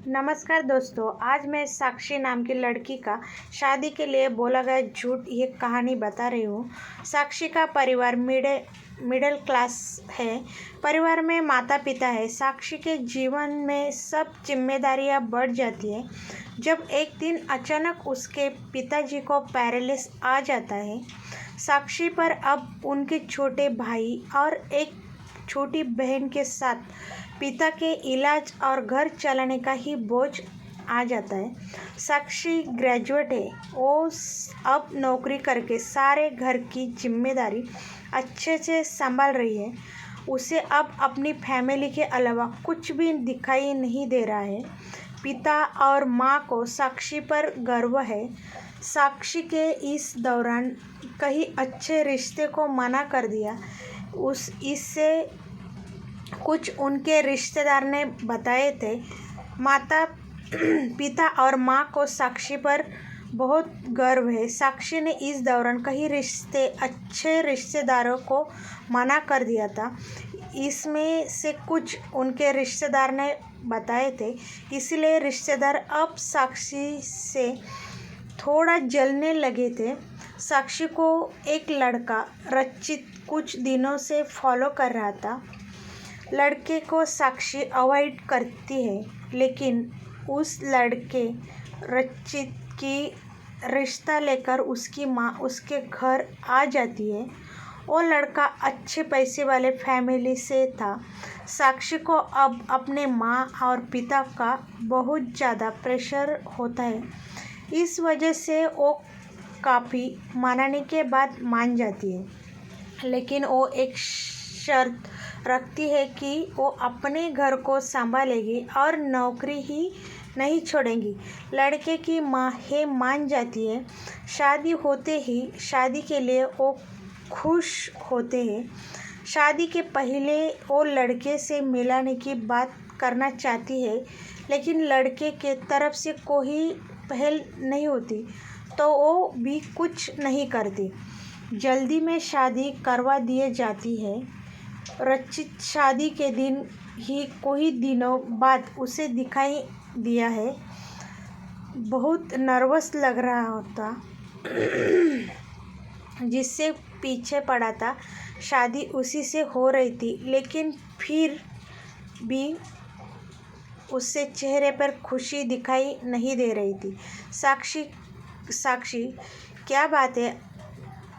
नमस्कार दोस्तों, आज मैं साक्षी नाम की लड़की का शादी के लिए बोला गया झूठ ये कहानी बता रही हूँ। साक्षी का परिवार मिडिल क्लास है। परिवार में माता पिता है। साक्षी के जीवन में सब जिम्मेदारियाँ बढ़ जाती है जब एक दिन अचानक उसके पिताजी को पैरालिसिस आ जाता है। साक्षी पर अब उनके छोटे भाई और एक छोटी बहन के साथ पिता के इलाज और घर चलाने का ही बोझ आ जाता है। साक्षी ग्रेजुएट है। वो अब नौकरी करके सारे घर की जिम्मेदारी अच्छे से संभाल रही है। उसे अब अपनी फैमिली के अलावा कुछ भी दिखाई नहीं दे रहा है। पिता और माँ को साक्षी पर गर्व है। साक्षी के इस दौरान कई अच्छे रिश्ते को मना कर दिया। इससे कुछ उनके रिश्तेदार ने बताए थे। माता पिता और माँ को साक्षी पर बहुत गर्व है। साक्षी ने इस दौरान कई अच्छे रिश्तेदारों को मना कर दिया था। इसमें से कुछ उनके रिश्तेदार ने बताए थे। इसलिए रिश्तेदार अब साक्षी से थोड़ा जलने लगे थे। साक्षी को एक लड़का रचित कुछ दिनों से फॉलो कर रहा था। लड़के को साक्षी अवॉइड करती है, लेकिन उस लड़के रचित की रिश्ता लेकर उसकी माँ उसके घर आ जाती है। वो लड़का अच्छे पैसे वाले फैमिली से था। साक्षी को अब अपने माँ और पिता का बहुत ज़्यादा प्रेशर होता है। इस वजह से वो काफ़ी मनाने के बाद मान जाती है, लेकिन वो एक शर्त रखती है कि वो अपने घर को संभालेगी और नौकरी ही नहीं छोड़ेंगी। लड़के की माँ मान जाती है। शादी होते ही शादी के लिए वो खुश होते हैं। शादी के पहले वो लड़के से मिलाने की बात करना चाहती है, लेकिन लड़के के तरफ से कोई पहल नहीं होती, तो वो भी कुछ नहीं करती। जल्दी में शादी करवा दी जाती है। रचित शादी के दिन ही कुछ दिनों बाद उसे दिखाई दिया है। बहुत नर्वस लग रहा होता, जिससे पीछे पड़ा था। शादी उसी से हो रही थी, लेकिन फिर भी उससे चेहरे पर खुशी दिखाई नहीं दे रही थी। साक्षी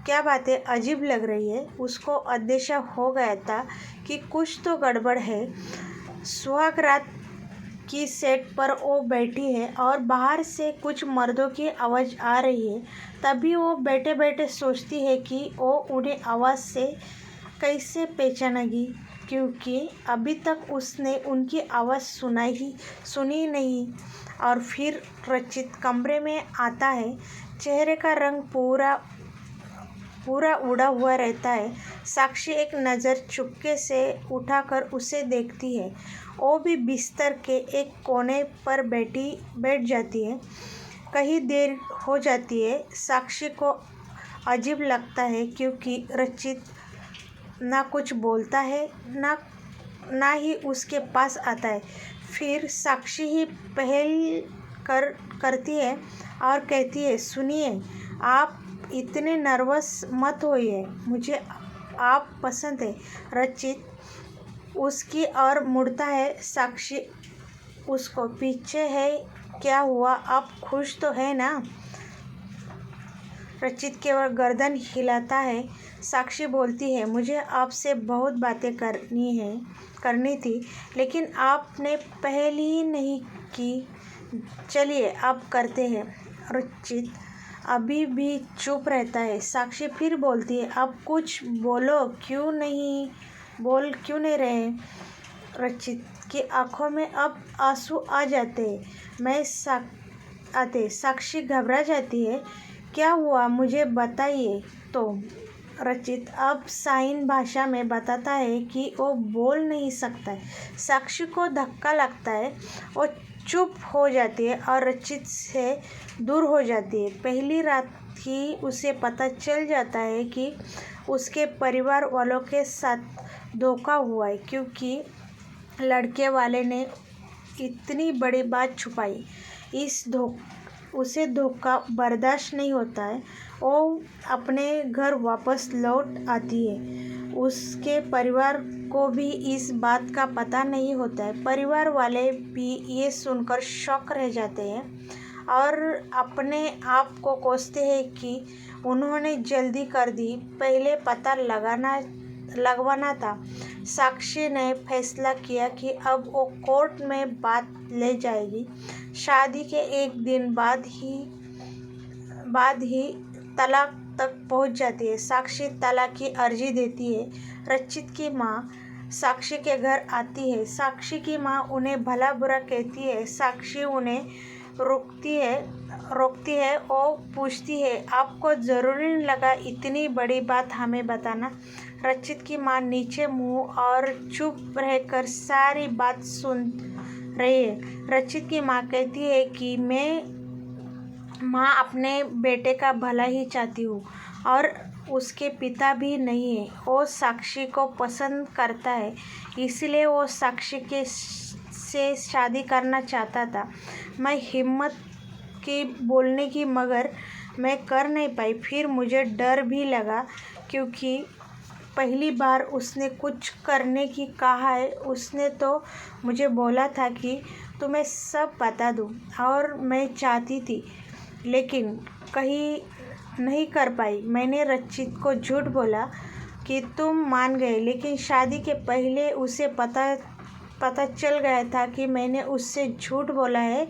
क्या बातें अजीब लग रही है। उसको अंदेशा हो गया था कि कुछ तो गड़बड़ है। सुहाग रात की सेट पर वो बैठी है और बाहर से कुछ मर्दों की आवाज़ आ रही है। तभी वो बैठे बैठे सोचती है कि वो उन्हें आवाज़ से कैसे पहचानेगी, क्योंकि अभी तक उसने उनकी आवाज़ सुनी नहीं। और फिर रचित कमरे में आता है। चेहरे का रंग पूरा उड़ा हुआ रहता है। साक्षी एक नज़र चुपके से उठाकर उसे देखती है। वो भी बिस्तर के एक कोने पर बैठ जाती है। कहीं देर हो जाती है। साक्षी को अजीब लगता है, क्योंकि रचित ना कुछ बोलता है ना ही उसके पास आता है। फिर साक्षी ही पहल करती है और कहती है, सुनिए, आप इतने नर्वस मत होइए, मुझे आप पसंद है। रचित उसकी ओर मुड़ता है। साक्षी उसको पीछे है। क्या हुआ, आप खुश तो है ना? रचित केवल गर्दन हिलाता है। साक्षी बोलती है, मुझे आपसे बहुत बातें करनी थी, लेकिन आपने पहल ही नहीं की। चलिए अब करते हैं। रचित अभी भी चुप रहता है। साक्षी फिर बोलती है, अब कुछ बोलो, बोल क्यों नहीं रहे? रचित की आंखों में अब आंसू आ जाते साक्षी घबरा जाती है। क्या हुआ, मुझे बताइए। तो रचित अब साइन भाषा में बताता है कि वो बोल नहीं सकता है। साक्षी को धक्का लगता है। वो चुप हो जाती है और रचित से दूर हो जाती है। पहली रात ही उसे पता चल जाता है कि उसके परिवार वालों के साथ धोखा हुआ है, क्योंकि लड़के वाले ने इतनी बड़ी बात छुपाई। उसे धोखा बर्दाश्त नहीं होता है। वो अपने घर वापस लौट आती है। उसके परिवार को भी इस बात का पता नहीं होता है। परिवार वाले भी ये सुनकर शॉक रह जाते हैं और अपने आप को कोसते हैं कि उन्होंने जल्दी कर दी, पहले पता लगवाना था। साक्षी ने फैसला किया कि अब वो कोर्ट में बात ले जाएगी। शादी के एक दिन बाद ही तलाक तक पहुंच जाती है। साक्षी तलाक की अर्जी देती है। रचित की माँ साक्षी के घर आती है। साक्षी की माँ उन्हें भला बुरा कहती है। साक्षी उन्हें रोकती है और पूछती है, आपको ज़रूरी नहीं लगा इतनी बड़ी बात हमें बताना? रचित की माँ नीचे मुंह और चुप रहकर सारी बात सुन रही है। रचित की माँ कहती है कि मैं अपने बेटे का भला ही चाहती हूँ और उसके पिता भी नहीं है। वो साक्षी को पसंद करता है, इसलिए वो साक्षी से शादी करना चाहता था। मैं हिम्मत की बोलने की, मगर मैं कर नहीं पाई। फिर मुझे डर भी लगा, क्योंकि पहली बार उसने कुछ करने की कहा है। उसने तो मुझे बोला था कि तुम्हें सब बता दूँ, और मैं चाहती थी, लेकिन कहीं नहीं कर पाई। मैंने रचित को झूठ बोला कि तुम मान गए, लेकिन शादी के पहले उसे पता चल गया था कि मैंने उससे झूठ बोला है।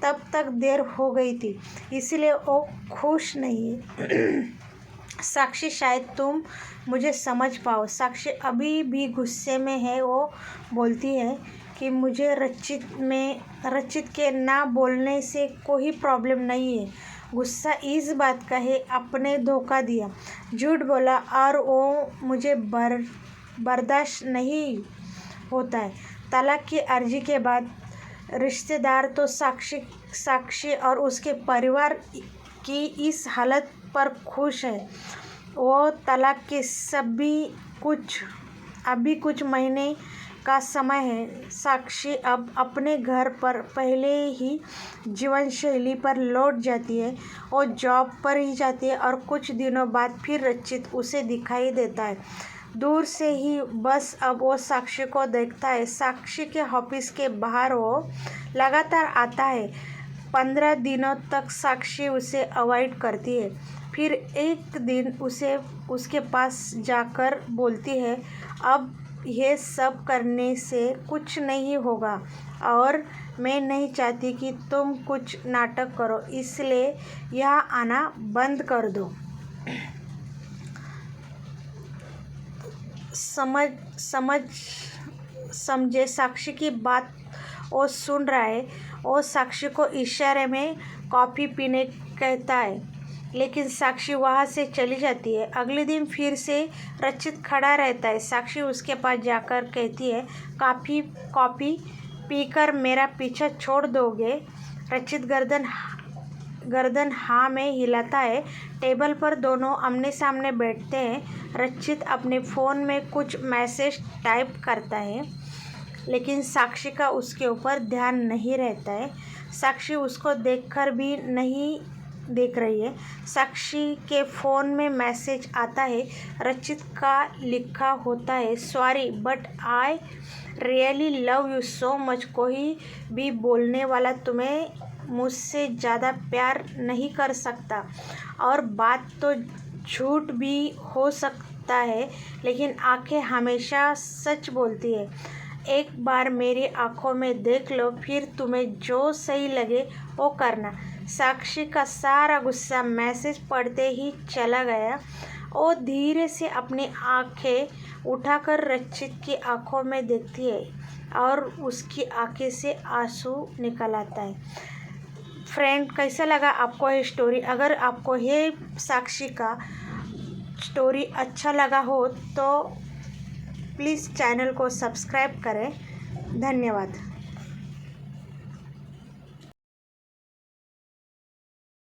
तब तक देर हो गई थी, इसलिए वो खुश नहीं है। साक्षी, शायद तुम मुझे समझ पाओ। साक्षी अभी भी गुस्से में है। वो बोलती है कि मुझे रचित के ना बोलने से कोई प्रॉब्लम नहीं है। गुस्सा इस बात का है, आपने धोखा दिया, झूठ बोला, और वो मुझे बर्दाश्त नहीं होता है। तलाक की अर्जी के बाद रिश्तेदार तो साक्षी और उसके परिवार की इस हालत पर खुश है। वो तलाक के अभी कुछ महीने का समय है। साक्षी अब अपने घर पर पहले ही जीवन शैली पर लौट जाती है। वो जॉब पर ही जाती है और कुछ दिनों बाद फिर रचित उसे दिखाई देता है, दूर से ही। बस अब वो साक्षी को देखता है। साक्षी के ऑफिस के बाहर वो लगातार आता है। 15 दिनों तक साक्षी उसे अवॉइड करती है। फिर एक दिन उसके पास जाकर बोलती है, अब ये सब करने से कुछ नहीं होगा और मैं नहीं चाहती कि तुम कुछ नाटक करो, इसलिए यहाँ आना बंद कर दो। समझे साक्षी की बात वो सुन रहा है। वो साक्षी को इशारे में कॉफ़ी पीने कहता है, लेकिन साक्षी वहाँ से चली जाती है। अगले दिन फिर से रचित खड़ा रहता है। साक्षी उसके पास जाकर कहती है, कॉफ़ी पीकर मेरा पीछा छोड़ दोगे? रचित गर्दन हाँ में हिलाता है। टेबल पर दोनों आमने सामने बैठते हैं। रचित अपने फ़ोन में कुछ मैसेज टाइप करता है, लेकिन साक्षी का उसके ऊपर ध्यान नहीं रहता है। साक्षी उसको देखकर भी नहीं देख रही है। साक्षी के फ़ोन में मैसेज आता है। रचित का लिखा होता है, sorry but I really love you so much. कोई भी बोलने वाला तुम्हें मुझसे ज़्यादा प्यार नहीं कर सकता, और बात तो झूठ भी हो सकता है, लेकिन आंखें हमेशा सच बोलती है। एक बार मेरी आंखों में देख लो, फिर तुम्हें जो सही लगे वो करना। साक्षी का सारा गुस्सा मैसेज पढ़ते ही चला गया। वो धीरे से अपनी आंखें उठाकर रचित की आंखों में देखती है और उसकी आंखें से आंसू निकल आता है। फ्रेंड, कैसा लगा आपको ये स्टोरी? अगर आपको ये साक्षी का स्टोरी अच्छा लगा हो तो प्लीज़ चैनल को सब्सक्राइब करें। धन्यवाद।